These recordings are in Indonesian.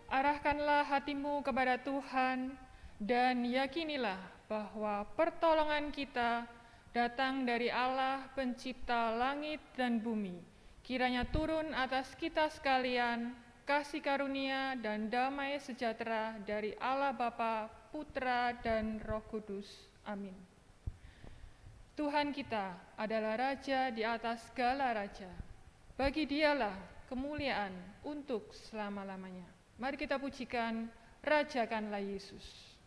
Arahkanlah hatimu kepada Tuhan dan yakinilah bahwa pertolongan kita datang dari Allah pencipta langit dan bumi. Kiranya turun atas kita sekalian kasih karunia dan damai sejahtera dari Allah Bapa, Putra, dan Roh Kudus. Amin. Tuhan kita adalah Raja di atas segala raja. Bagi Dialah kemuliaan untuk selama-lamanya. Mari kita pujikan, rajakanlah Yesus.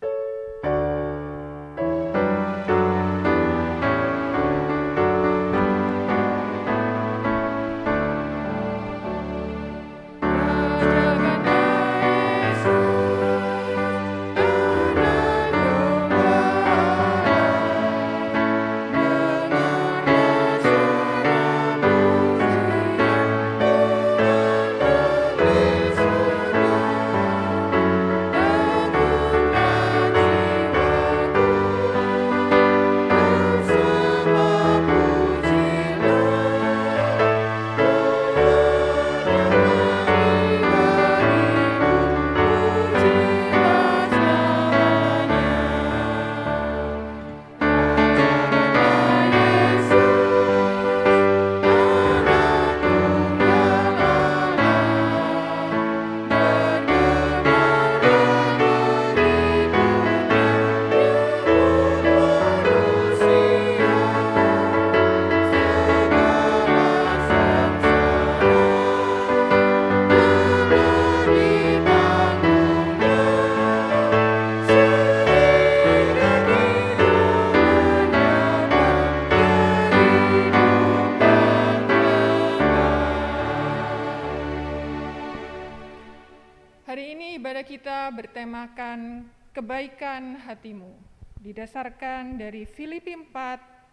Hari ini ibadah kita bertemakan kebaikan hatimu, didasarkan dari Filipi 4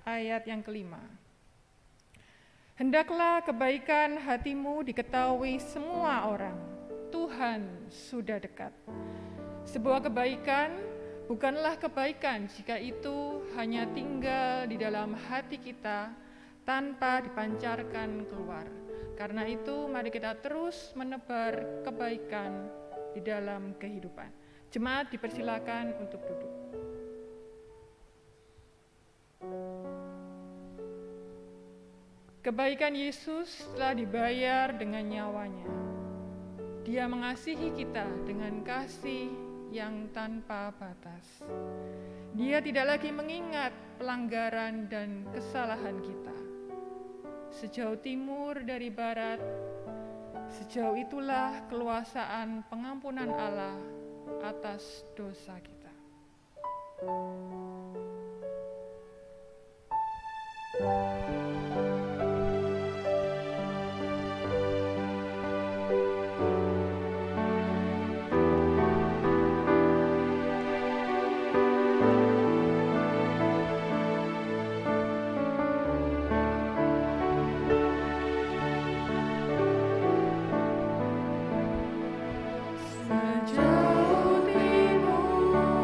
ayat yang kelima. Hendaklah kebaikan hatimu diketahui semua orang, Tuhan sudah dekat. Sebuah kebaikan bukanlah kebaikan jika itu hanya tinggal di dalam hati kita tanpa dipancarkan keluar. Karena itu mari kita terus menebar kebaikan di dalam kehidupan. Jemaat dipersilakan untuk duduk. Kebaikan Yesus telah dibayar dengan nyawanya. Dia mengasihi kita dengan kasih yang tanpa batas. Dia tidak lagi mengingat pelanggaran dan kesalahan kita. Sejauh timur dari barat, sejauh itulah keluasaan pengampunan Allah atas dosa kita. Sejauh timur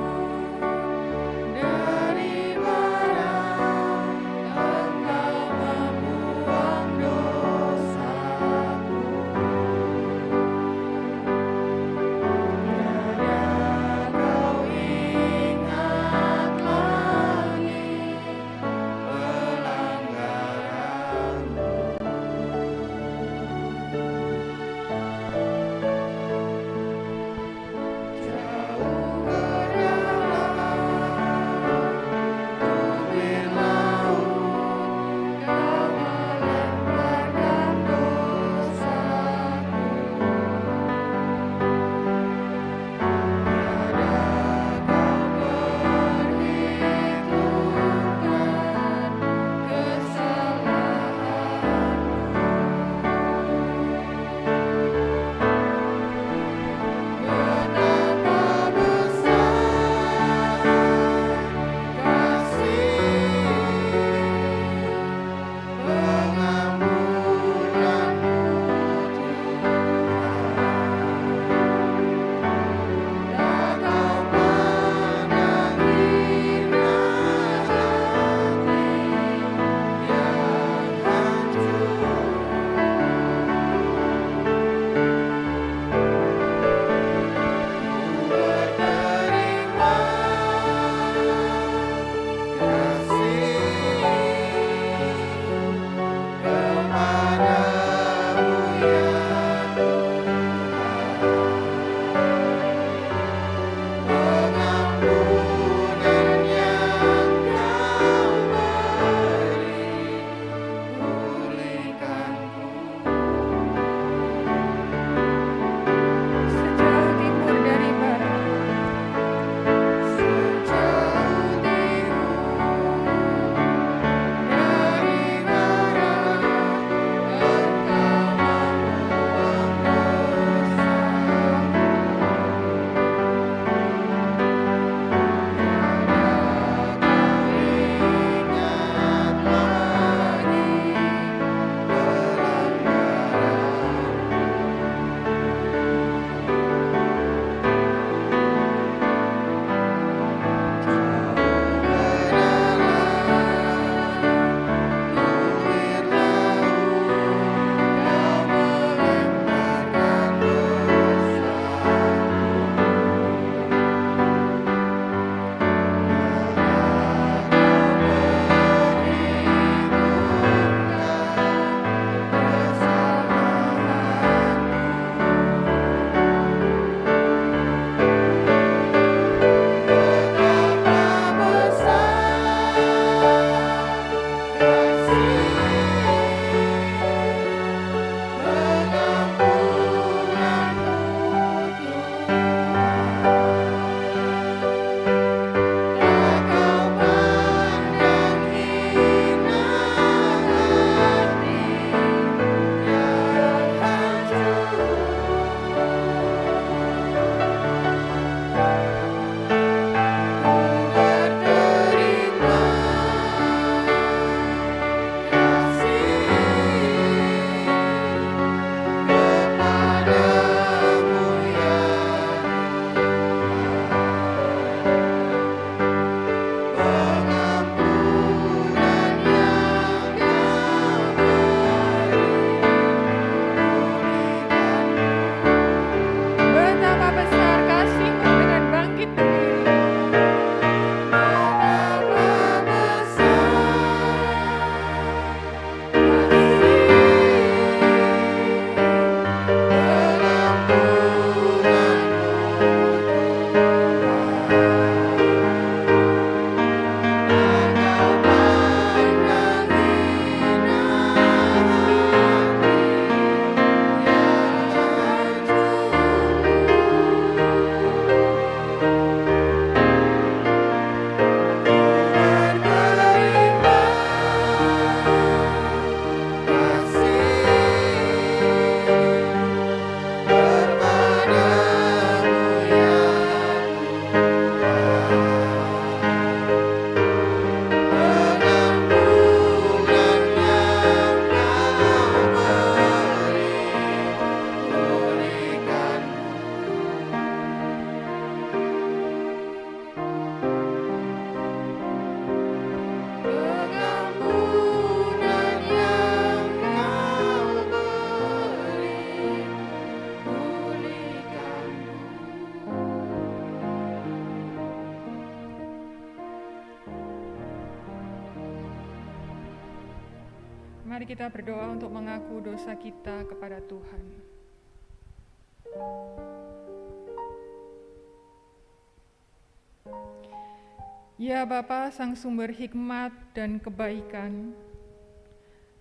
Mari kita berdoa untuk mengaku dosa kita kepada Tuhan. Ya Bapa, Sang Sumber hikmat dan kebaikan,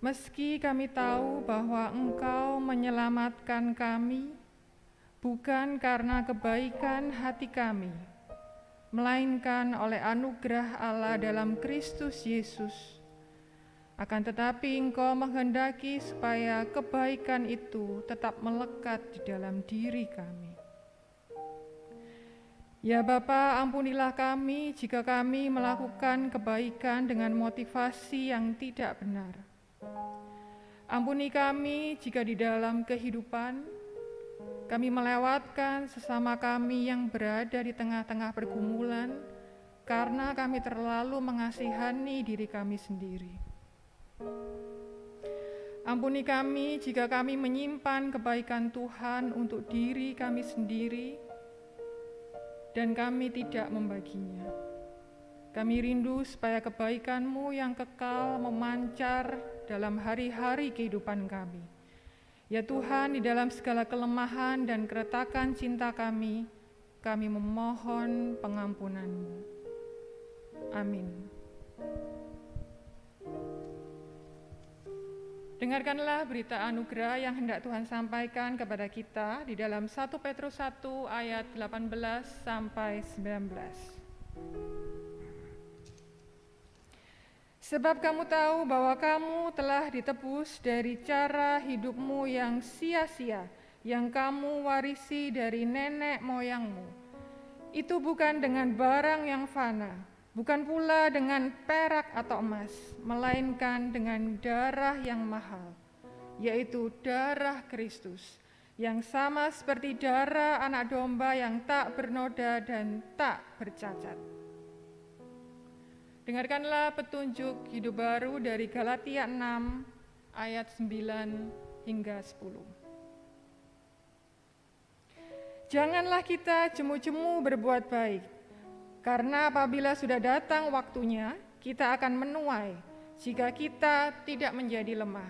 meski kami tahu bahwa Engkau menyelamatkan kami bukan karena kebaikan hati kami, melainkan oleh anugerah Allah dalam Kristus Yesus. Akan tetapi Engkau menghendaki supaya kebaikan itu tetap melekat di dalam diri kami. Ya Bapa, ampunilah kami jika kami melakukan kebaikan dengan motivasi yang tidak benar. Ampuni kami jika di dalam kehidupan kami melewatkan sesama kami yang berada di tengah-tengah pergumulan karena kami terlalu mengasihani diri kami sendiri. Ampuni kami jika kami menyimpan kebaikan Tuhan untuk diri kami sendiri dan kami tidak membaginya. Kami rindu supaya kebaikan-Mu yang kekal memancar dalam hari-hari kehidupan kami. Ya Tuhan, di dalam segala kelemahan dan keretakan cinta kami memohon pengampunan-Mu. Amin. Dengarkanlah berita anugerah yang hendak Tuhan sampaikan kepada kita di dalam 1 Petrus 1 ayat 18 sampai 19. Sebab kamu tahu bahwa kamu telah ditebus dari cara hidupmu yang sia-sia, yang kamu warisi dari nenek moyangmu. Itu bukan dengan barang yang fana, bukan pula dengan perak atau emas, melainkan dengan darah yang mahal, yaitu darah Kristus, yang sama seperti darah anak domba yang tak bernoda dan tak bercacat. Dengarkanlah petunjuk hidup baru dari Galatia 6 ayat 9 hingga 10. Janganlah kita jemu-jemu berbuat baik, karena apabila sudah datang waktunya, kita akan menuai jika kita tidak menjadi lemah.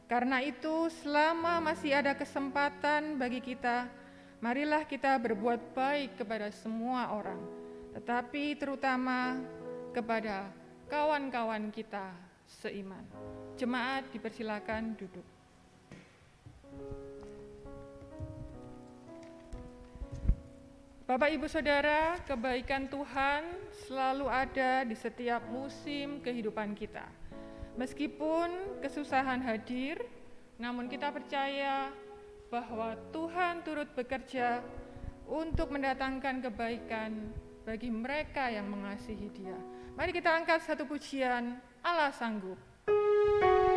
Karena itu, selama masih ada kesempatan bagi kita, marilah kita berbuat baik kepada semua orang, tetapi terutama kepada kawan-kawan kita seiman. Jemaat dipersilakan duduk. Bapak, Ibu, Saudara, kebaikan Tuhan selalu ada di setiap musim kehidupan kita. Meskipun kesusahan hadir, namun kita percaya bahwa Tuhan turut bekerja untuk mendatangkan kebaikan bagi mereka yang mengasihi Dia. Mari kita angkat satu pujian, Allah sanggup. Rindu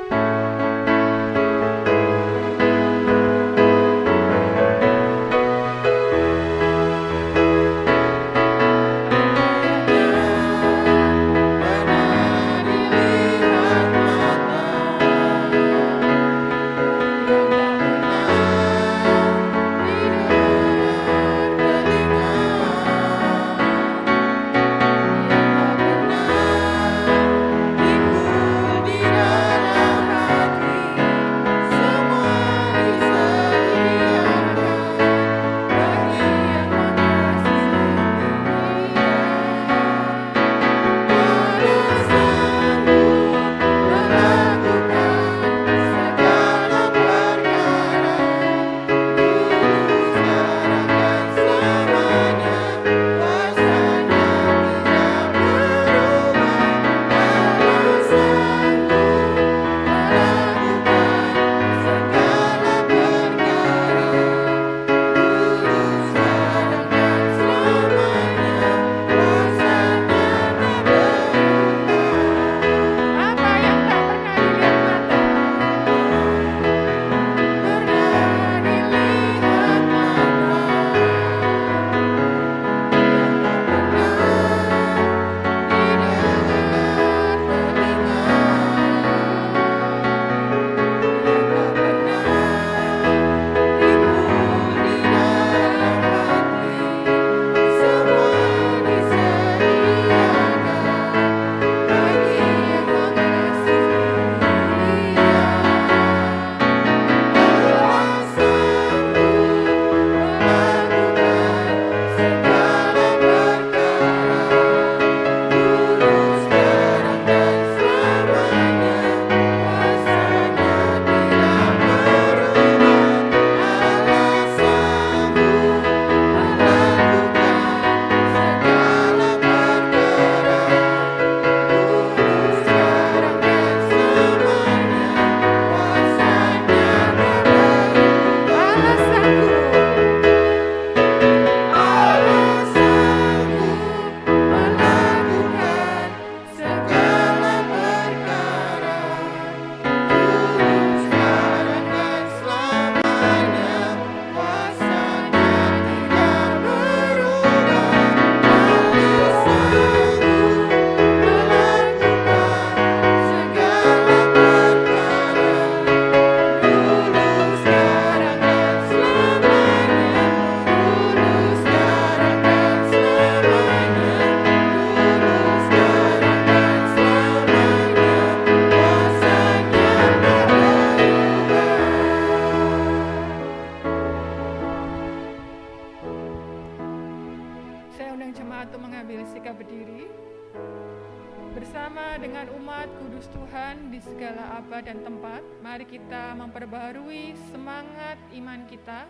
Bersama dengan umat kudus Tuhan di segala abad dan tempat, mari kita memperbaharui semangat iman kita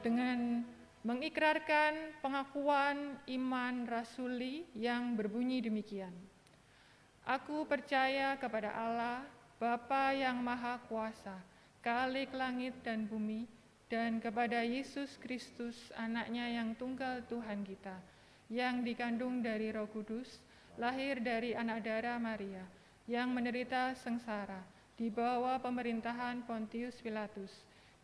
dengan mengikrarkan pengakuan iman rasuli yang berbunyi demikian. Aku percaya kepada Allah, Bapa yang Maha Kuasa, Khalik langit dan bumi, dan kepada Yesus Kristus, anaknya yang tunggal Tuhan kita, yang dikandung dari Roh Kudus, lahir dari anak darah Maria, yang menderita sengsara, di bawah pemerintahan Pontius Pilatus,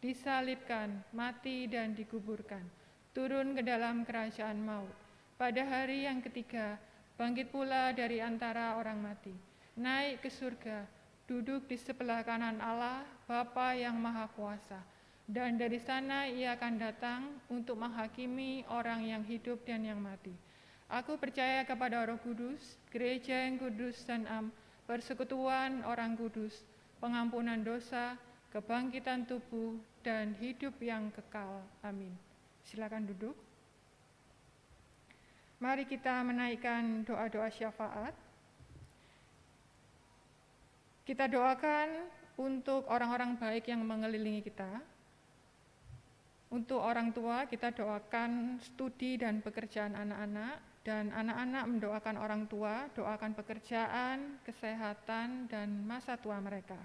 disalibkan, mati dan dikuburkan, turun ke dalam kerajaan maut. Pada hari yang ketiga, bangkit pula dari antara orang mati, naik ke surga, duduk di sebelah kanan Allah, Bapa yang Maha Kuasa, dan dari sana ia akan datang untuk menghakimi orang yang hidup dan yang mati. Aku percaya kepada Roh Kudus, gereja yang kudus dan persekutuan orang kudus, pengampunan dosa, kebangkitan tubuh, dan hidup yang kekal. Amin. Silakan duduk. Mari kita menaikkan doa-doa syafaat. Kita doakan untuk orang-orang baik yang mengelilingi kita. Untuk orang tua, kita doakan studi dan pekerjaan anak-anak. Dan anak-anak mendoakan orang tua, doakan pekerjaan, kesehatan, dan masa tua mereka.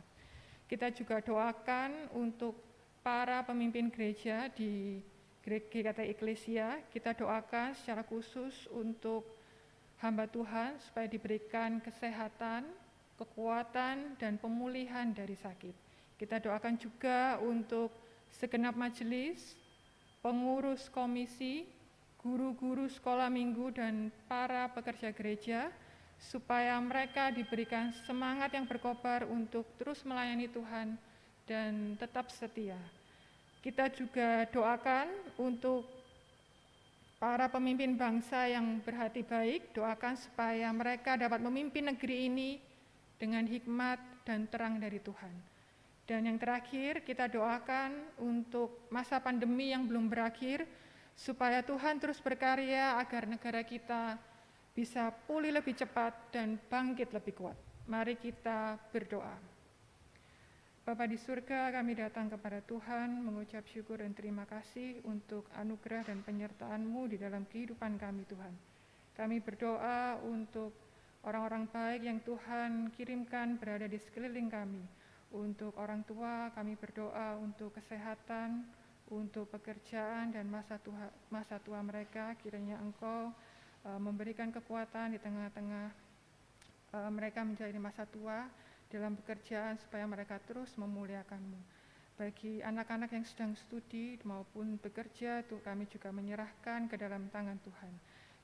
Kita juga doakan untuk para pemimpin gereja di GKT Eklesia. Kita doakan secara khusus untuk hamba Tuhan supaya diberikan kesehatan, kekuatan, dan pemulihan dari sakit. Kita doakan juga untuk segenap majelis, pengurus komisi, guru-guru sekolah minggu, dan para pekerja gereja, supaya mereka diberikan semangat yang berkobar untuk terus melayani Tuhan dan tetap setia. Kita juga doakan untuk para pemimpin bangsa yang berhati baik, doakan supaya mereka dapat memimpin negeri ini dengan hikmat dan terang dari Tuhan. Dan yang terakhir, kita doakan untuk masa pandemi yang belum berakhir, supaya Tuhan terus berkarya agar negara kita bisa pulih lebih cepat dan bangkit lebih kuat. Mari kita berdoa. Bapa di surga, kami datang kepada Tuhan mengucap syukur dan terima kasih untuk anugerah dan penyertaan-Mu di dalam kehidupan kami, Tuhan. Kami berdoa untuk orang-orang baik yang Tuhan kirimkan berada di sekeliling kami. Untuk orang tua, kami berdoa untuk kesehatan, untuk pekerjaan dan masa tua mereka. Kiranya Engkau memberikan kekuatan di tengah-tengah mereka menjalani masa tua dalam pekerjaan, supaya mereka terus memuliakan-Mu. Bagi anak-anak yang sedang studi maupun bekerja, kami juga menyerahkan ke dalam tangan Tuhan.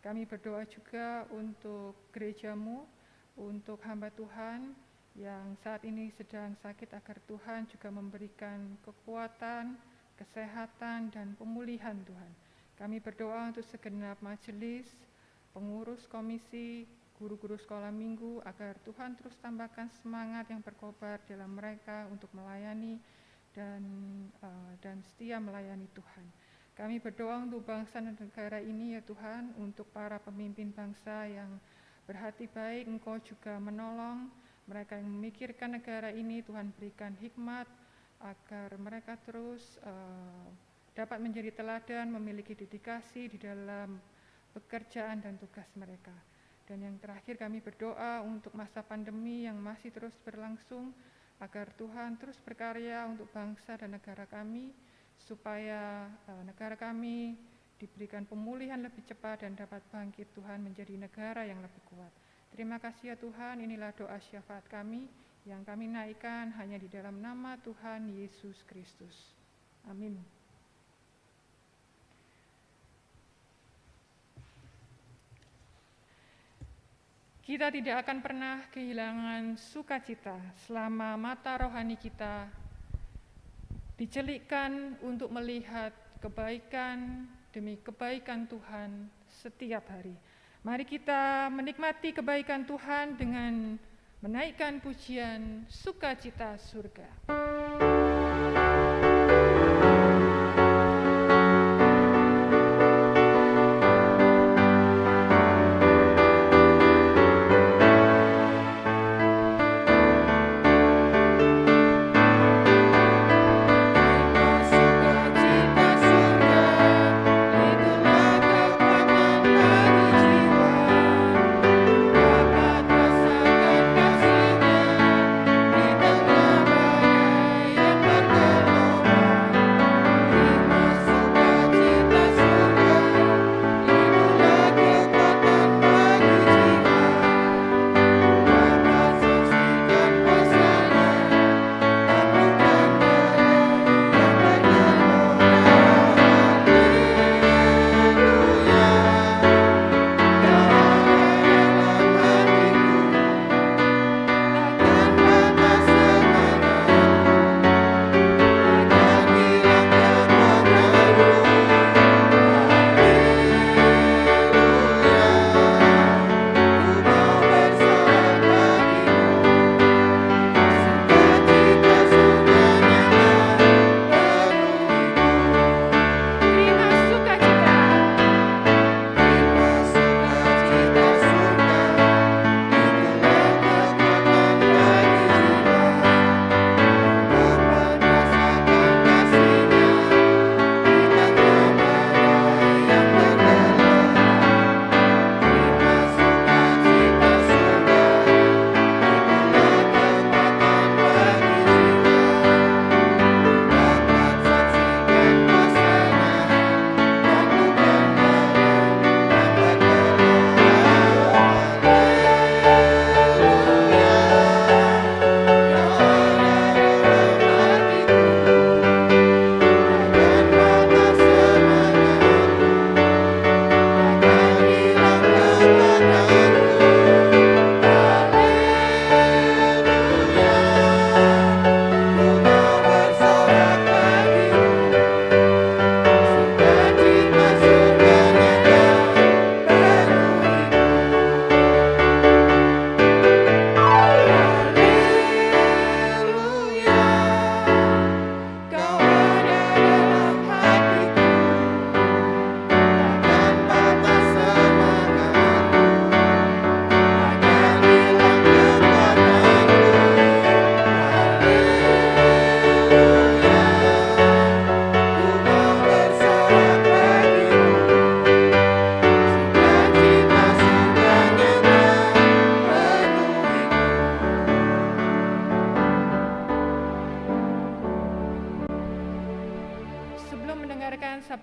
Kami berdoa juga untuk gereja-Mu, untuk hamba Tuhan yang saat ini sedang sakit, agar Tuhan juga memberikan kekuatan, kesehatan, dan pemulihan Tuhan. Kami berdoa untuk segenap majelis, pengurus komisi, guru-guru sekolah minggu, agar Tuhan terus tambahkan semangat yang berkobar dalam mereka untuk melayani dan setia melayani Tuhan. Kami berdoa untuk bangsa dan negara ini ya Tuhan, untuk para pemimpin bangsa yang berhati baik, Engkau juga menolong mereka yang memikirkan negara ini. Tuhan berikan hikmat, agar mereka terus dapat menjadi teladan, memiliki dedikasi di dalam pekerjaan dan tugas mereka. Dan yang terakhir, kami berdoa untuk masa pandemi yang masih terus berlangsung, agar Tuhan terus berkarya untuk bangsa dan negara kami, supaya negara kami diberikan pemulihan lebih cepat dan dapat bangkit Tuhan menjadi negara yang lebih kuat. Terima kasih ya Tuhan, inilah doa syafaat kami yang kami naikkan hanya di dalam nama Tuhan Yesus Kristus. Amin. Kita tidak akan pernah kehilangan sukacita selama mata rohani kita dicelikkan untuk melihat kebaikan demi kebaikan Tuhan setiap hari. Mari kita menikmati kebaikan Tuhan dengan menaikkan pujian sukacita surga.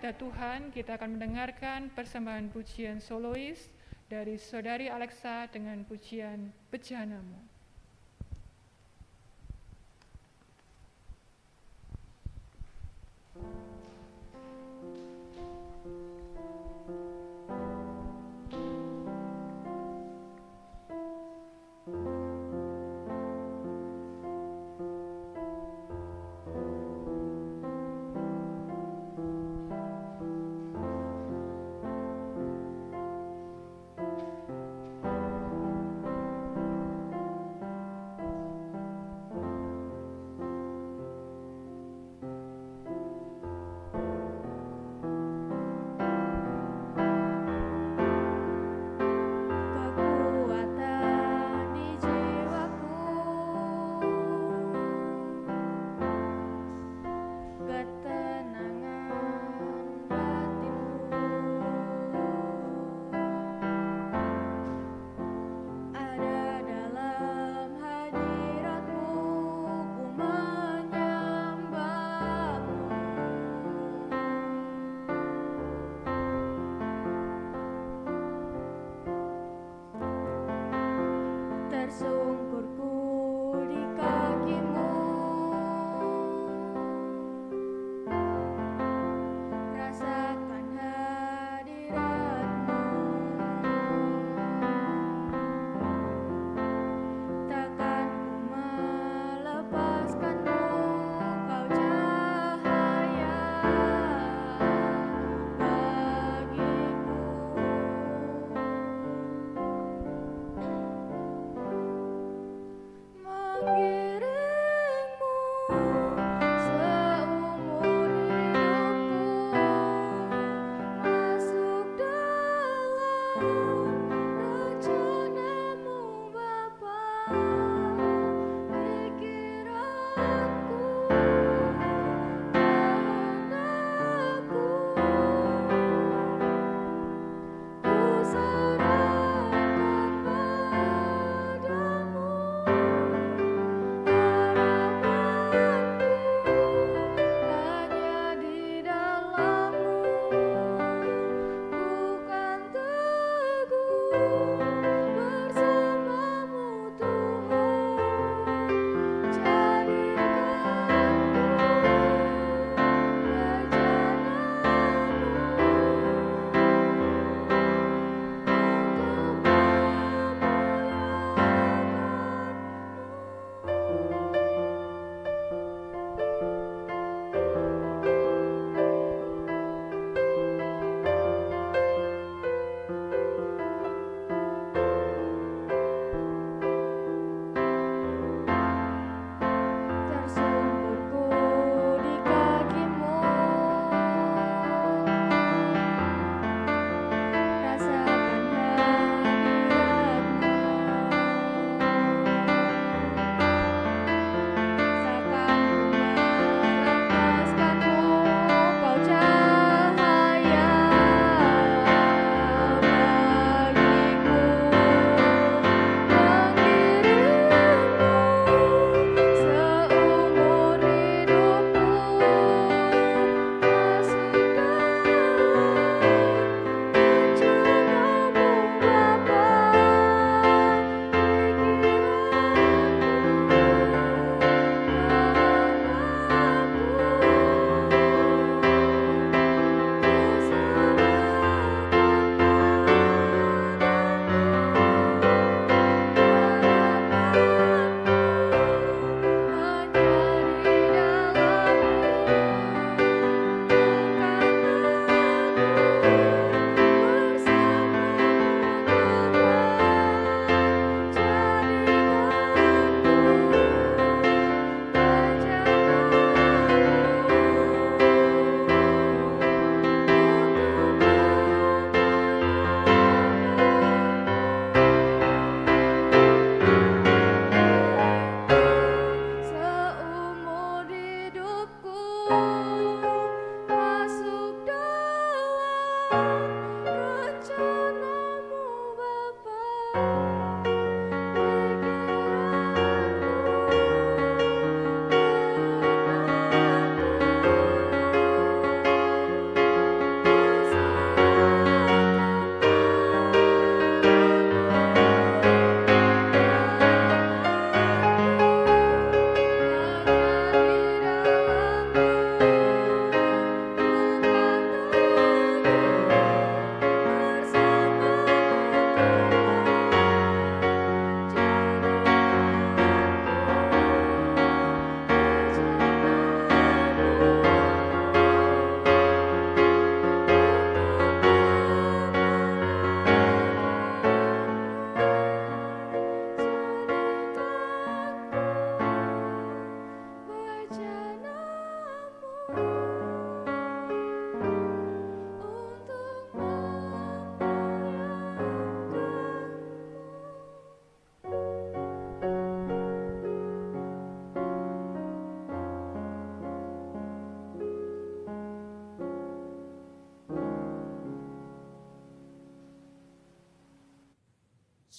sabda Tuhan, kita akan mendengarkan persembahan pujian solois dari Saudari Alexa dengan pujian Bejanamu.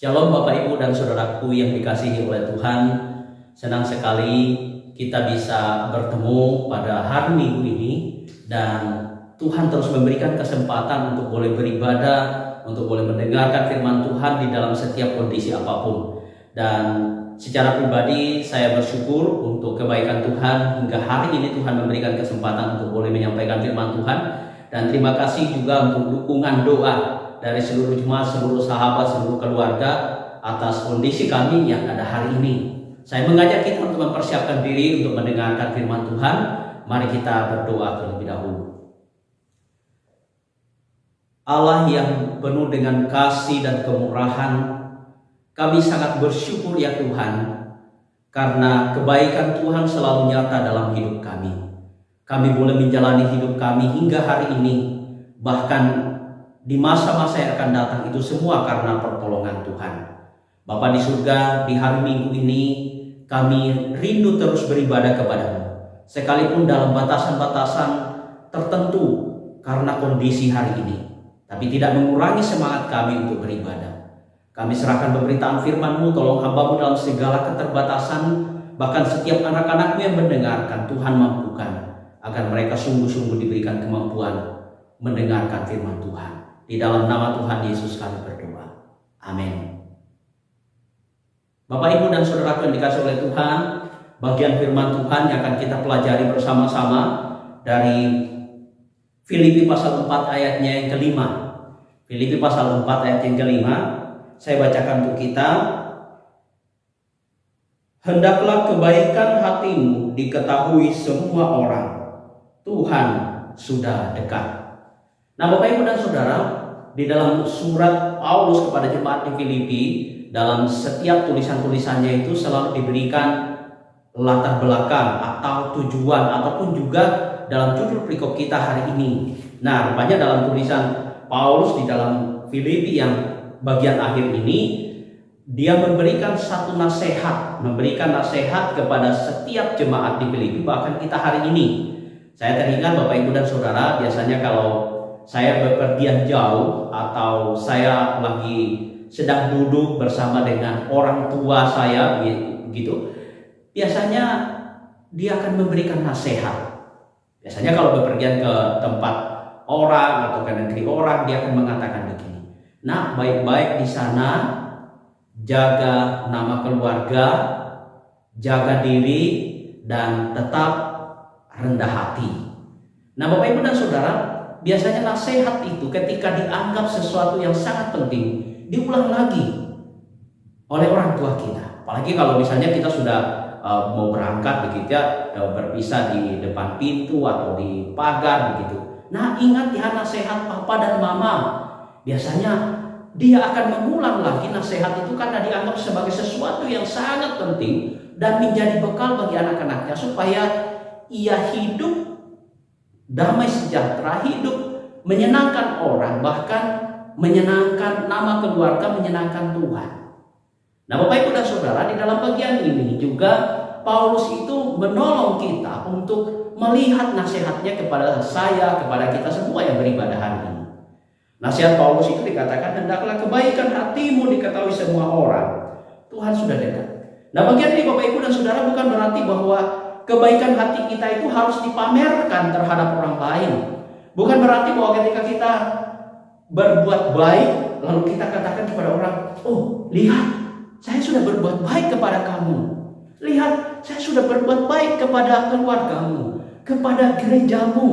Shalom Bapak Ibu dan Saudaraku yang dikasihi oleh Tuhan. Senang sekali kita bisa bertemu pada hari Minggu ini, dan Tuhan terus memberikan kesempatan untuk boleh beribadah, untuk boleh mendengarkan firman Tuhan di dalam setiap kondisi apapun. Dan secara pribadi saya bersyukur untuk kebaikan Tuhan hingga hari ini Tuhan memberikan kesempatan untuk boleh menyampaikan firman Tuhan. Dan terima kasih juga untuk dukungan doa dari seluruh jemaat, seluruh sahabat, seluruh keluarga atas kondisi kami yang ada hari ini. Saya mengajak kita untuk mempersiapkan diri untuk mendengarkan firman Tuhan. Mari kita berdoa terlebih dahulu. Allah yang penuh dengan kasih dan kemurahan, kami sangat bersyukur ya Tuhan, karena kebaikan Tuhan selalu nyata dalam hidup kami. Kami boleh menjalani hidup kami hingga hari ini, bahkan di masa-masa yang akan datang, itu semua karena pertolongan Tuhan. Bapa di surga, di hari Minggu ini kami rindu terus beribadah kepada-Mu, sekalipun dalam batasan-batasan tertentu karena kondisi hari ini, tapi tidak mengurangi semangat kami untuk beribadah. Kami serahkan pemberitaan firman-Mu, tolong hamba-Mu dalam segala keterbatasan, bahkan setiap anak-anak-Mu yang mendengarkan, Tuhan mampukan agar mereka sungguh-sungguh diberikan kemampuan mendengarkan firman Tuhan. Di dalam nama Tuhan Yesus kami berdoa. Amin. Bapak, Ibu, dan Saudara yang dikasihi oleh Tuhan, bagian firman Tuhan yang akan kita pelajari bersama-sama dari Filipi pasal 4 ayatnya yang kelima. Filipi pasal 4 ayat yang kelima. Saya bacakan untuk kita. Hendaklah kebaikan hatimu diketahui semua orang. Tuhan sudah dekat. Nah, Bapak, Ibu, dan Saudara, di dalam surat Paulus kepada jemaat di Filipi, dalam setiap tulisan-tulisannya itu selalu diberikan latar belakang atau tujuan, ataupun juga dalam judul perikop kita hari ini. Nah, rupanya dalam tulisan Paulus di dalam Filipi yang bagian akhir ini, dia memberikan satu nasihat, kepada setiap jemaat di Filipi, bahkan kita hari ini. Saya teringat Bapak, Ibu, dan Saudara, biasanya kalau saya bepergian jauh atau saya lagi sedang duduk bersama dengan orang tua saya begitu, biasanya dia akan memberikan nasihat. Biasanya kalau bepergian ke tempat orang atau ke negeri orang, dia akan mengatakan begini. Nah, baik-baik di sana, jaga nama keluarga, jaga diri, dan tetap rendah hati. Nah, Bapak, Ibu, dan Saudara, biasanya nasihat itu ketika dianggap sesuatu yang sangat penting, diulang lagi oleh orang tua kita. Apalagi kalau misalnya kita sudah mau berangkat begitu ya, berpisah di depan pintu atau di pagar begitu. Nah, ingat ya nasihat papa dan mama. Biasanya dia akan mengulang lagi nasihat itu karena dianggap sebagai sesuatu yang sangat penting dan menjadi bekal bagi anak-anaknya supaya ia hidup damai sejahtera, hidup menyenangkan orang, bahkan menyenangkan nama keluarga, menyenangkan Tuhan. Nah, Bapak, Ibu, dan Saudara, di dalam bagian ini juga Paulus itu menolong kita untuk melihat nasihatnya kepada saya, kepada kita semua yang beribadah hari ini. Nasihat Paulus itu dikatakan, hendaklah kebaikan hatimu diketahui semua orang. Tuhan sudah dekat. Nah, bagian ini Bapak, Ibu, dan Saudara, bukan berarti bahwa kebaikan hati kita itu harus dipamerkan terhadap orang lain. Bukan berarti bahwa ketika kita berbuat baik, lalu kita katakan kepada orang, oh lihat, saya sudah berbuat baik kepada kamu. Lihat, saya sudah berbuat baik kepada keluargamu, kepada gerejamu.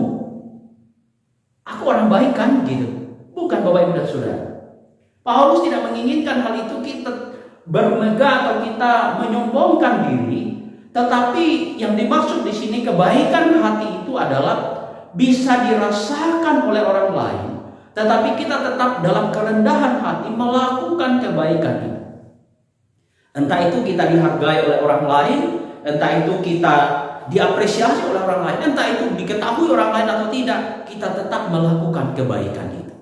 Aku orang baik kan gitu. Bukan, Bapak, Ibu, dan Saudara. Paulus tidak menginginkan hal itu kita bermegah atau kita menyombongkan diri. Tetapi yang dimaksud di sini kebaikan hati itu adalah bisa dirasakan oleh orang lain, tetapi kita tetap dalam kerendahan hati melakukan kebaikan itu. Entah itu kita dihargai oleh orang lain, entah itu kita diapresiasi oleh orang lain, entah itu diketahui orang lain atau tidak, kita tetap melakukan kebaikan itu.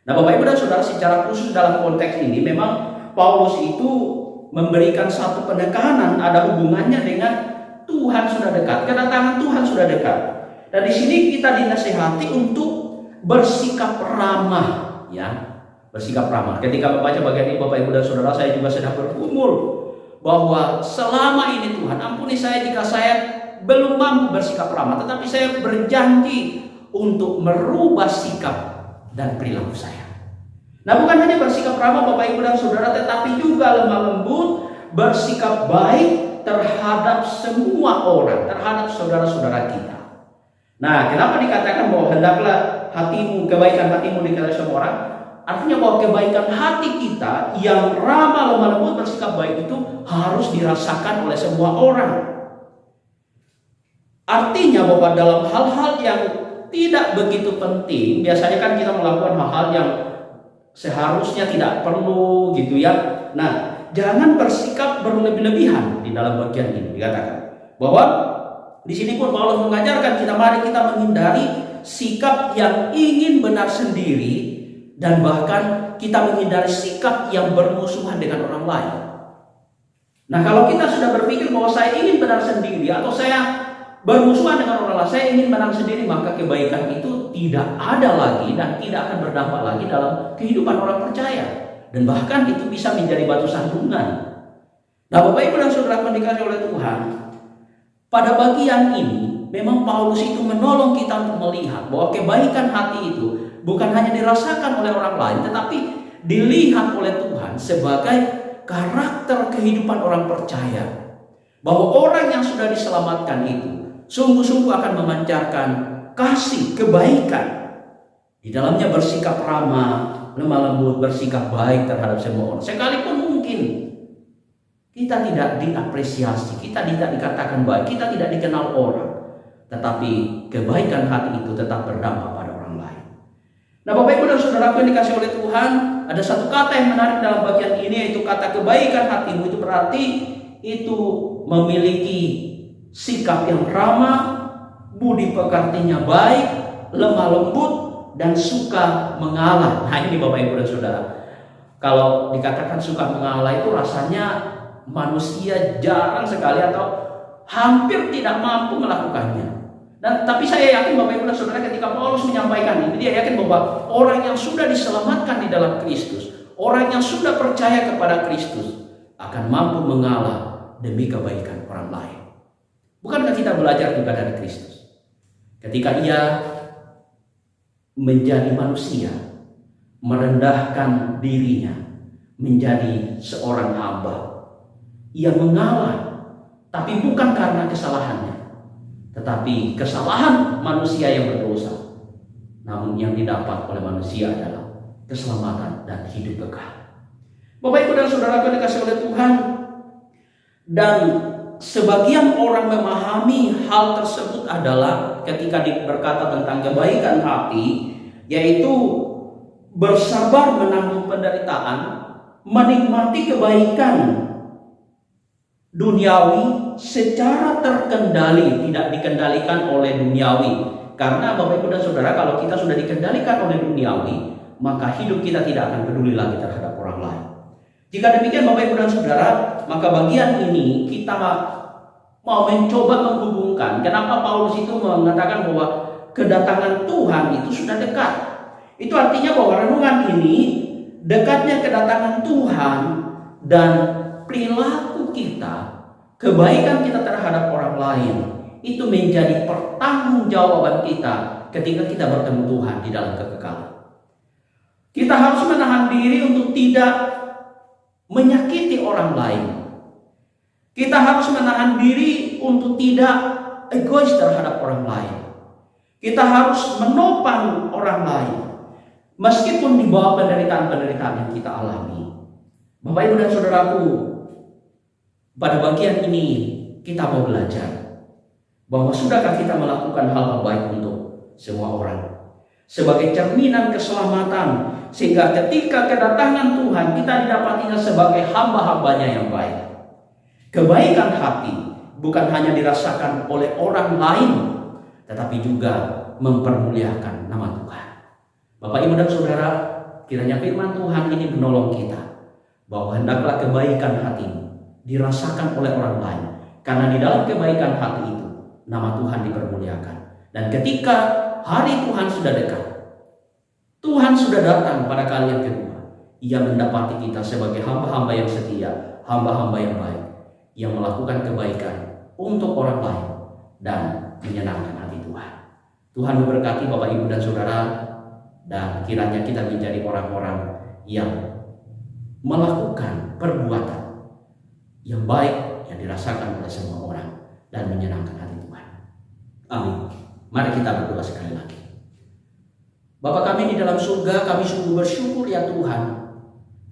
Nah, Bapak, Ibu, dan Saudara, secara khusus dalam konteks ini memang Paulus itu memberikan satu penekanan, ada hubungannya dengan Tuhan sudah dekat, kedatangan Tuhan sudah dekat. Dan di sini kita dinasihati untuk bersikap ramah, ya, bersikap ramah. Ketika membaca bagian ini Bapak Ibu dan Saudara, saya juga sedang bergumul bahwa selama ini Tuhan ampuni saya jika saya belum mampu bersikap ramah, tetapi saya berjanji untuk merubah sikap dan perilaku saya. Nah, bukan hanya bersikap ramah Bapak Ibu dan Saudara, tetapi juga lemah lembut, bersikap baik terhadap semua orang, terhadap saudara-saudara kita. Nah, kenapa dikatakan bahwa hendaklah hatimu, kebaikan hatimu dikatakan semua orang? Artinya bahwa kebaikan hati kita yang ramah, lemah lembut, bersikap baik itu harus dirasakan oleh semua orang. Artinya bahwa dalam hal-hal yang tidak begitu penting, biasanya kan kita melakukan hal-hal yang seharusnya tidak perlu gitu ya. Nah, jangan bersikap berlebih-lebihan di dalam bagian ini dikatakan bahwa di sini pun Paulus mengajarkan kita, mari kita menghindari sikap yang ingin benar sendiri dan bahkan kita menghindari sikap yang bermusuhan dengan orang lain. Nah, kalau kita sudah berpikir bahwa saya ingin benar sendiri atau saya bermusuhan dengan orang lain, saya ingin menang sendiri, maka kebaikan itu tidak ada lagi dan tidak akan berdampak lagi dalam kehidupan orang percaya, dan bahkan itu bisa menjadi batu sandungan. Nah, Bapak Ibu dan Saudara yang dikasihi oleh Tuhan, pada bagian ini memang Paulus itu menolong kita untuk melihat bahwa kebaikan hati itu bukan hanya dirasakan oleh orang lain, tetapi dilihat oleh Tuhan sebagai karakter kehidupan orang percaya. Bahwa orang yang sudah diselamatkan itu sungguh-sungguh akan memancarkan kasih, kebaikan. Di dalamnya bersikap ramah, lemah lembut, bersikap baik terhadap semua orang. Sekalipun mungkin kita tidak diapresiasi, kita tidak dikatakan baik, kita tidak dikenal orang, tetapi kebaikan hati itu tetap berdampak pada orang lain. Nah, Bapak Ibu dan Saudara yang dikasihi oleh Tuhan, ada satu kata yang menarik dalam bagian ini, yaitu kata kebaikan hatimu. Itu berarti itu memiliki sikap yang ramah, budi pekertinya baik, lemah lembut, dan suka mengalah. Nah, ini Bapak Ibu dan Saudara, kalau dikatakan suka mengalah itu rasanya manusia jarang sekali atau hampir tidak mampu melakukannya. Dan tapi saya yakin Bapak Ibu dan Saudara, ketika Paulus menyampaikan ini, dia yakin bahwa orang yang sudah diselamatkan di dalam Kristus, orang yang sudah percaya kepada Kristus akan mampu mengalah demi kebaikan orang lain. Bukankah kita belajar juga dari Kristus? Ketika ia menjadi manusia, merendahkan dirinya menjadi seorang hamba, ia mengalah, tapi bukan karena kesalahannya, tetapi kesalahan manusia yang berdosa. Namun yang didapat oleh manusia adalah keselamatan dan hidup kekal. Bapak Ibu dan Saudara yang dikasihi oleh Tuhan, dan sebagian orang memahami hal tersebut adalah ketika berkata tentang kebaikan hati, yaitu bersabar menanggung penderitaan, menikmati kebaikan duniawi secara terkendali, tidak dikendalikan oleh duniawi. Karena Bapak Ibu dan Saudara, kalau kita sudah dikendalikan oleh duniawi, maka hidup kita tidak akan peduli lagi terhadap orang lain. Jika demikian Bapak Ibu dan Saudara, maka bagian ini kita mau mencoba menghubungkan kenapa Paulus itu mengatakan bahwa kedatangan Tuhan itu sudah dekat. Itu artinya bahwa renungan ini, dekatnya kedatangan Tuhan dan perilaku kita, kebaikan kita terhadap orang lain, itu menjadi pertanggungjawaban kita ketika kita bertemu Tuhan di dalam kekekalan. Kita harus menahan diri untuk tidak menyakiti orang lain. Kita harus menahan diri untuk tidak egois terhadap orang lain. Kita harus menopang orang lain meskipun di bawah penderitaan-penderitaan yang kita alami. Bapak Ibu dan Saudaraku, pada bagian ini kita mau belajar bahwa sudahkah kita melakukan hal-hal baik untuk semua orang sebagai cerminan keselamatan, sehingga ketika kedatangan Tuhan kita didapatinya sebagai hamba-hambanya yang baik. Kebaikan hati bukan hanya dirasakan oleh orang lain, tetapi juga mempermuliakan nama Tuhan. Bapak Ibu dan Saudara, kiranya firman Tuhan ini menolong kita bahwa hendaklah kebaikan hatimu dirasakan oleh orang lain, karena di dalam kebaikan hati itu nama Tuhan dipermuliakan. Dan ketika hari Tuhan sudah dekat, Tuhan sudah datang pada kali yang kedua, ia mendapati kita sebagai hamba-hamba yang setia, hamba-hamba yang baik, yang melakukan kebaikan untuk orang lain dan menyenangkan hati Tuhan. Tuhan memberkati Bapak, Ibu, dan Saudara, dan kiranya kita menjadi orang-orang yang melakukan perbuatan yang baik yang dirasakan oleh semua orang dan menyenangkan hati Tuhan. Amin. Mari kita berdoa sekali lagi. Bapa kami di dalam surga, kami sungguh bersyukur ya Tuhan.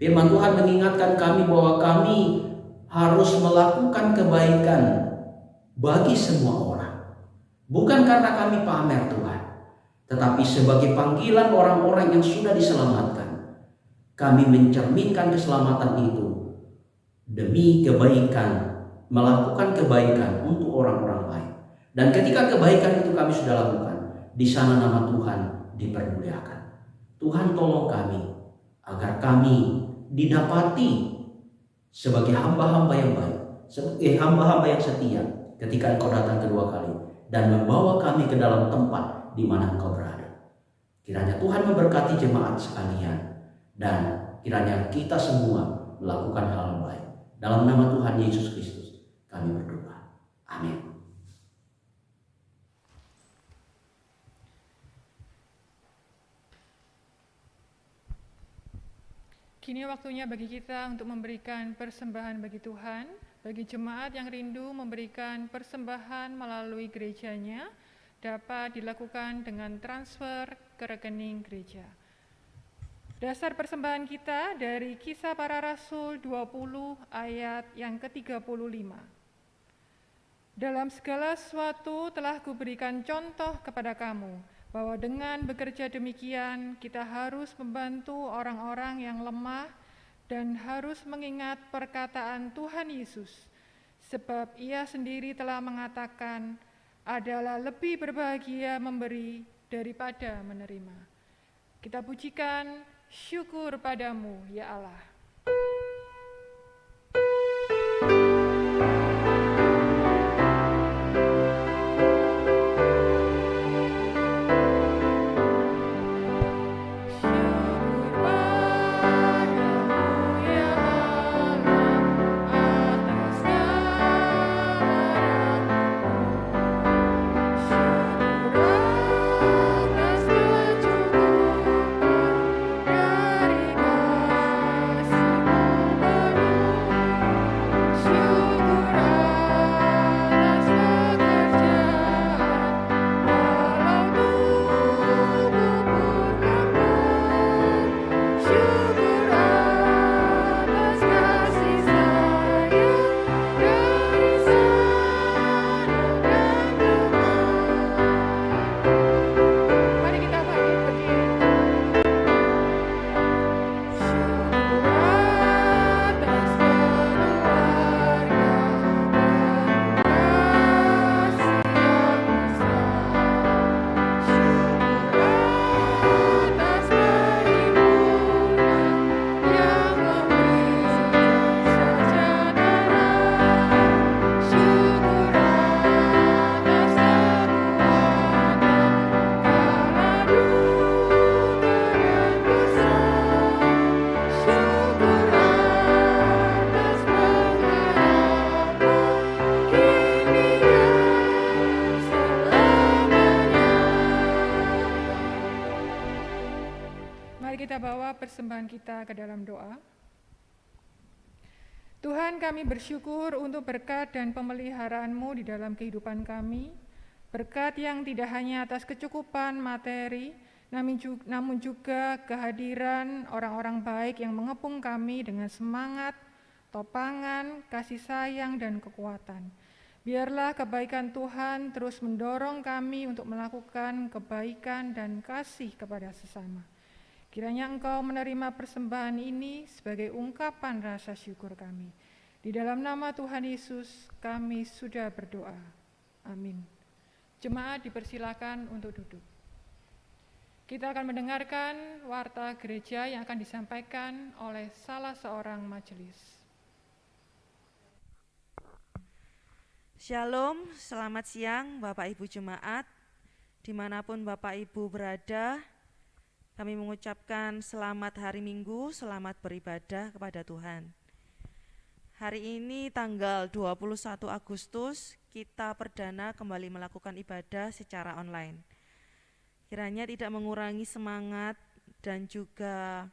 Firman Tuhan mengingatkan kami bahwa kami harus melakukan kebaikan bagi semua orang. Bukan karena kami pamer Tuhan, tetapi sebagai panggilan orang-orang yang sudah diselamatkan. Kami mencerminkan keselamatan itu demi kebaikan, melakukan kebaikan untuk orang-orang lain. Dan ketika kebaikan itu kami sudah lakukan, di sana nama Tuhan dipermuliakan. Tuhan tolong kami agar kami didapati sebagai hamba-hamba yang baik, sebagai hamba-hamba yang setia ketika Engkau datang kedua kali dan membawa kami ke dalam tempat di mana Engkau berada. Kiranya Tuhan memberkati jemaat sekalian dan kiranya kita semua melakukan hal yang baik. Dalam nama Tuhan Yesus Kristus kami berdoa. Amin. Kini waktunya bagi kita untuk memberikan persembahan bagi Tuhan. Bagi jemaat yang rindu memberikan persembahan melalui gerejanya, dapat dilakukan dengan transfer ke rekening gereja. Dasar persembahan kita dari Kisah Para Rasul 20 ayat yang ke-35. Dalam segala sesuatu telah kuberikan contoh kepada kamu, bahwa dengan bekerja demikian kita harus membantu orang-orang yang lemah dan harus mengingat perkataan Tuhan Yesus, sebab Ia sendiri telah mengatakan, adalah lebih berbahagia memberi daripada menerima. Kita pujikan, syukur padamu ya Allah. Persembahan kita ke dalam doa. Tuhan, kami bersyukur untuk berkat dan pemeliharaan-Mu di dalam kehidupan kami, berkat yang tidak hanya atas kecukupan materi, namun juga kehadiran orang-orang baik yang mengepung kami dengan semangat, topangan, kasih sayang, dan kekuatan. Biarlah kebaikan Tuhan terus mendorong kami untuk melakukan kebaikan dan kasih kepada sesama. Kiranya Engkau menerima persembahan ini sebagai ungkapan rasa syukur kami. Di dalam nama Tuhan Yesus kami sudah berdoa. Amin. Jemaat dipersilakan untuk duduk. Kita akan mendengarkan warta gereja yang akan disampaikan oleh salah seorang majelis. Shalom, selamat siang Bapak Ibu Jemaat, dimanapun Bapak Ibu berada. Kami mengucapkan selamat hari Minggu, selamat beribadah kepada Tuhan. Hari ini tanggal 21 Agustus kita perdana kembali melakukan ibadah secara online. Kiranya tidak mengurangi semangat dan juga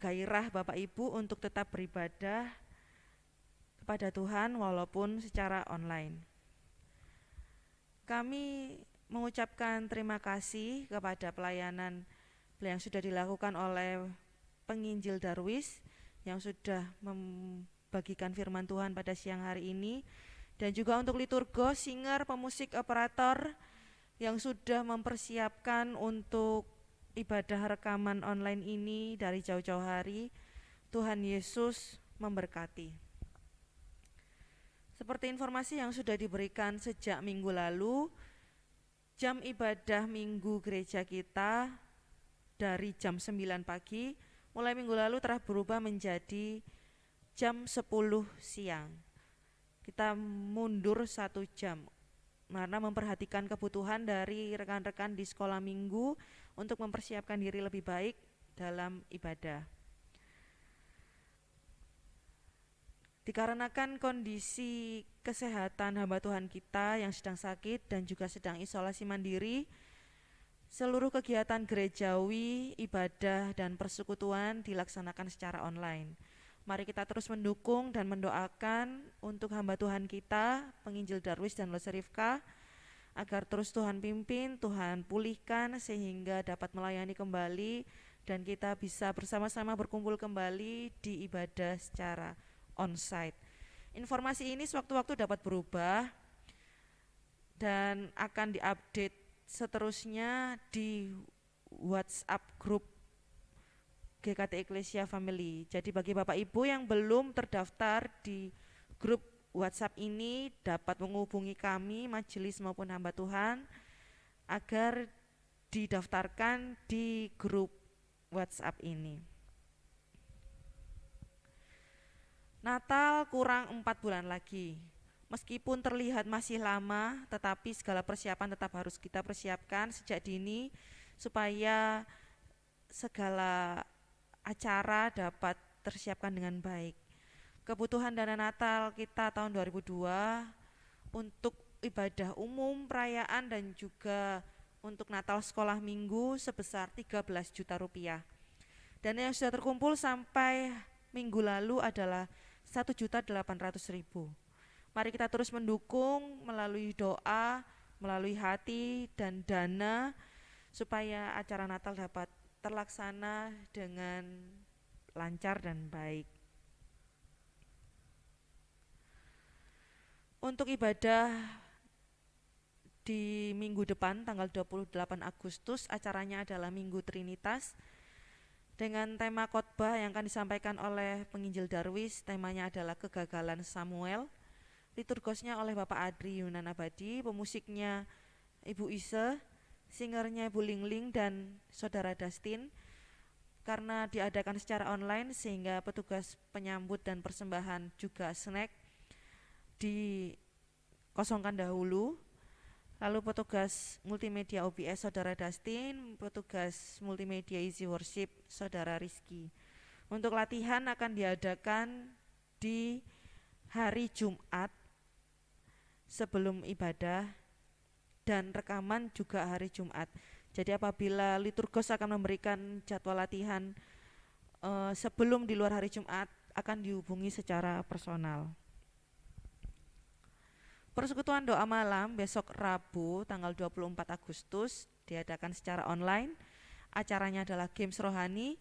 gairah Bapak Ibu untuk tetap beribadah kepada Tuhan walaupun secara online. Kami mengucapkan terima kasih kepada pelayanan yang sudah dilakukan oleh penginjil Darwis yang sudah membagikan firman Tuhan pada siang hari ini, dan juga untuk liturgos, singer, pemusik, operator yang sudah mempersiapkan untuk ibadah rekaman online ini dari jauh-jauh hari. Tuhan Yesus memberkati. Seperti informasi yang sudah diberikan sejak minggu lalu, jam ibadah minggu gereja kita dari jam 9 pagi mulai minggu lalu telah berubah menjadi jam 10 siang. Kita mundur 1 jam karena memperhatikan kebutuhan dari rekan-rekan di sekolah minggu untuk mempersiapkan diri lebih baik dalam ibadah. Dikarenakan kondisi kesehatan hamba Tuhan kita yang sedang sakit dan juga sedang isolasi mandiri, seluruh kegiatan gerejawi, ibadah, dan persekutuan dilaksanakan secara online. Mari kita terus mendukung dan mendoakan untuk hamba Tuhan kita, penginjil Darwis dan Loser Rifka, agar terus Tuhan pimpin, Tuhan pulihkan sehingga dapat melayani kembali dan kita bisa bersama-sama berkumpul kembali di ibadah secara onsite. Informasi ini sewaktu-waktu dapat berubah dan akan diupdate seterusnya di WhatsApp grup GKT Ecclesia Family. Jadi bagi Bapak Ibu yang belum terdaftar di grup WhatsApp ini dapat menghubungi kami, majelis maupun hamba Tuhan, agar didaftarkan di grup WhatsApp ini. Natal kurang 4 bulan lagi. Meskipun terlihat masih lama, tetapi segala persiapan tetap harus kita persiapkan sejak dini supaya segala acara dapat tersiapkan dengan baik. Kebutuhan dana Natal kita tahun 2002 untuk ibadah umum, perayaan, dan juga untuk Natal sekolah minggu sebesar 13 juta rupiah. Dana yang sudah terkumpul sampai minggu lalu adalah 1.800.000. Mari kita terus mendukung melalui doa, melalui hati dan dana supaya acara Natal dapat terlaksana dengan lancar dan baik. Untuk ibadah di minggu depan tanggal 28 Agustus acaranya adalah Minggu Trinitas dengan tema khotbah yang akan disampaikan oleh penginjil Darwis. Temanya adalah kegagalan Samuel. Liturgosnya oleh Bapak Adri Yunan Abadi, pemusiknya Ibu Ise, singernya Ibu Lingling dan Saudara Dustin. Karena diadakan secara online sehingga petugas penyambut dan persembahan juga snack dikosongkan dahulu. Lalu petugas multimedia OBS Saudara Dustin, petugas multimedia Easy Worship Saudara Rizky. Untuk latihan akan diadakan di hari Jumat sebelum ibadah dan rekaman juga hari Jumat. Jadi apabila liturgos akan memberikan jadwal latihan sebelum di luar hari Jumat akan dihubungi secara personal. Persekutuan doa malam besok Rabu tanggal 24 Agustus diadakan secara online. Acaranya adalah Games Rohani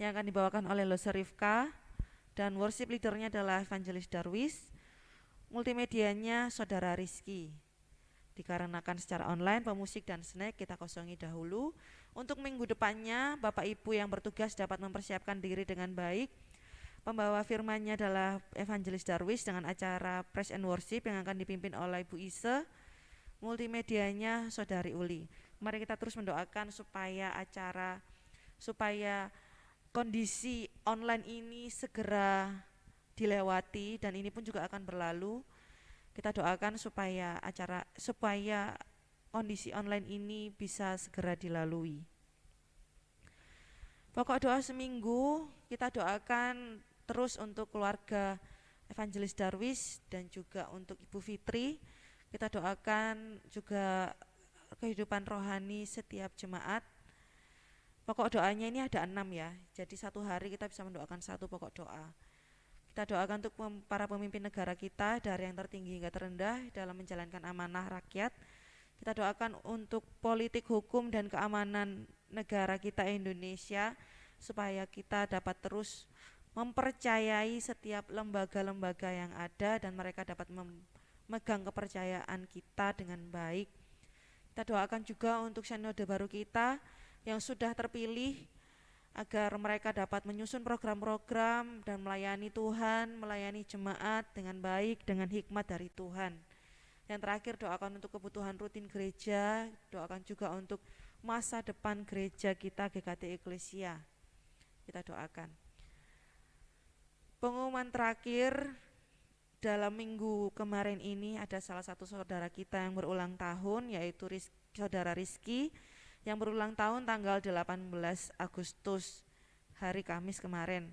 yang akan dibawakan oleh Loser Rifka dan worship leadernya adalah Evangelis Darwis. Multimedianya Saudara Rizky. Dikarenakan secara online, pemusik dan snack kita kosongi dahulu. Untuk minggu depannya, Bapak Ibu yang bertugas dapat mempersiapkan diri dengan baik. Pembawa firmannya adalah Evangelis Darwis dengan acara Praise and Worship yang akan dipimpin oleh Ibu Ise. Multimedianya Saudari Uli. Mari kita terus mendoakan supaya kondisi online ini segera dilewati dan ini pun juga akan berlalu. Kita doakan supaya kondisi online ini bisa segera dilalui. Pokok doa seminggu kita doakan terus untuk keluarga Evangelis Darwis dan juga untuk Ibu Fitri. Kita doakan juga kehidupan rohani setiap jemaat. Pokok doanya ini ada 6 ya, jadi satu hari kita bisa mendoakan satu pokok doa. Kita doakan untuk para pemimpin negara kita dari yang tertinggi hingga terendah dalam menjalankan amanah rakyat. Kita doakan untuk politik hukum dan keamanan negara kita Indonesia supaya kita dapat terus mempercayai setiap lembaga-lembaga yang ada dan mereka dapat memegang kepercayaan kita dengan baik. Kita doakan juga untuk sinode baru kita yang sudah terpilih agar mereka dapat menyusun program-program dan melayani Tuhan, melayani jemaat dengan baik, dengan hikmat dari Tuhan. Yang terakhir, doakan untuk kebutuhan rutin gereja, doakan juga untuk masa depan gereja kita GKT Eklesia. Kita doakan. Pengumuman terakhir, dalam minggu kemarin ini ada salah satu saudara kita yang berulang tahun, yaitu saudara Rizky, yang berulang tahun tanggal 18 Agustus, hari Kamis kemarin.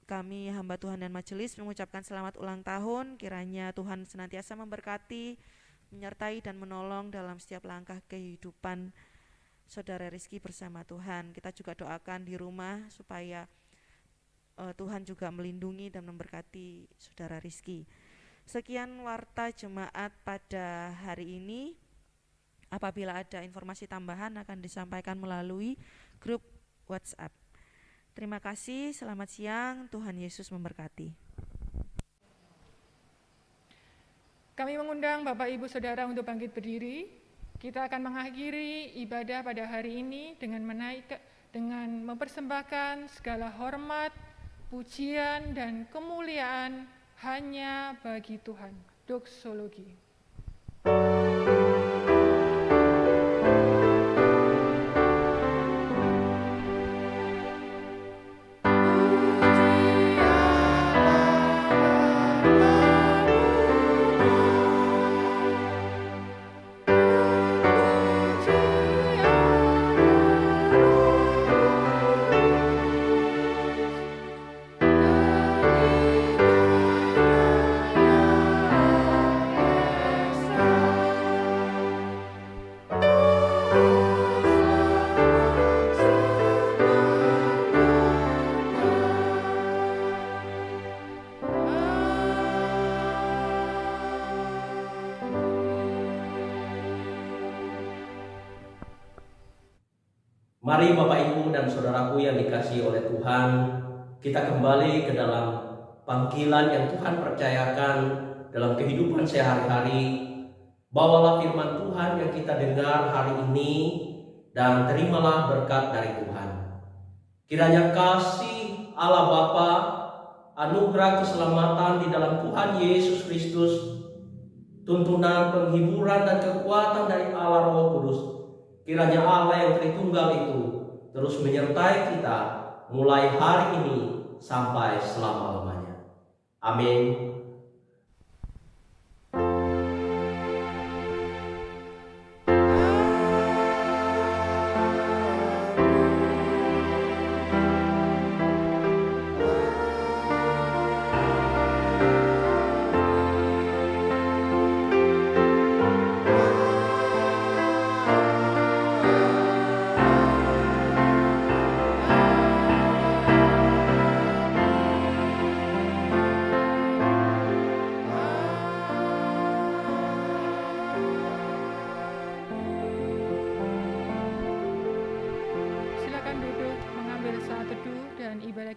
Kami hamba Tuhan dan majelis mengucapkan selamat ulang tahun, kiranya Tuhan senantiasa memberkati, menyertai dan menolong dalam setiap langkah kehidupan saudara Rizky bersama Tuhan. Kita juga doakan di rumah supaya Tuhan juga melindungi dan memberkati saudara Rizky. Sekian warta jemaat pada hari ini. Apabila ada informasi tambahan akan disampaikan melalui grup WhatsApp. Terima kasih, selamat siang, Tuhan Yesus memberkati. Kami mengundang Bapak Ibu Saudara untuk bangkit berdiri. Kita akan mengakhiri ibadah pada hari ini dengan mempersembahkan segala hormat, pujian, dan kemuliaan hanya bagi Tuhan. Doksologi. Mari Bapak Ibu dan Saudaraku yang dikasihi oleh Tuhan, kita kembali ke dalam panggilan yang Tuhan percayakan dalam kehidupan sehari-hari. Bawalah firman Tuhan yang kita dengar hari ini dan terimalah berkat dari Tuhan. Kiranya kasih Allah Bapa, anugerah keselamatan di dalam Tuhan Yesus Kristus, tuntunan penghiburan dan kekuatan dari Allah Roh Kudus, kiranya Allah yang Tritunggal itu terus menyertai kita mulai hari ini sampai selama-lamanya. Amin.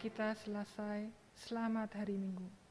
Kita selesai. Selamat hari Minggu.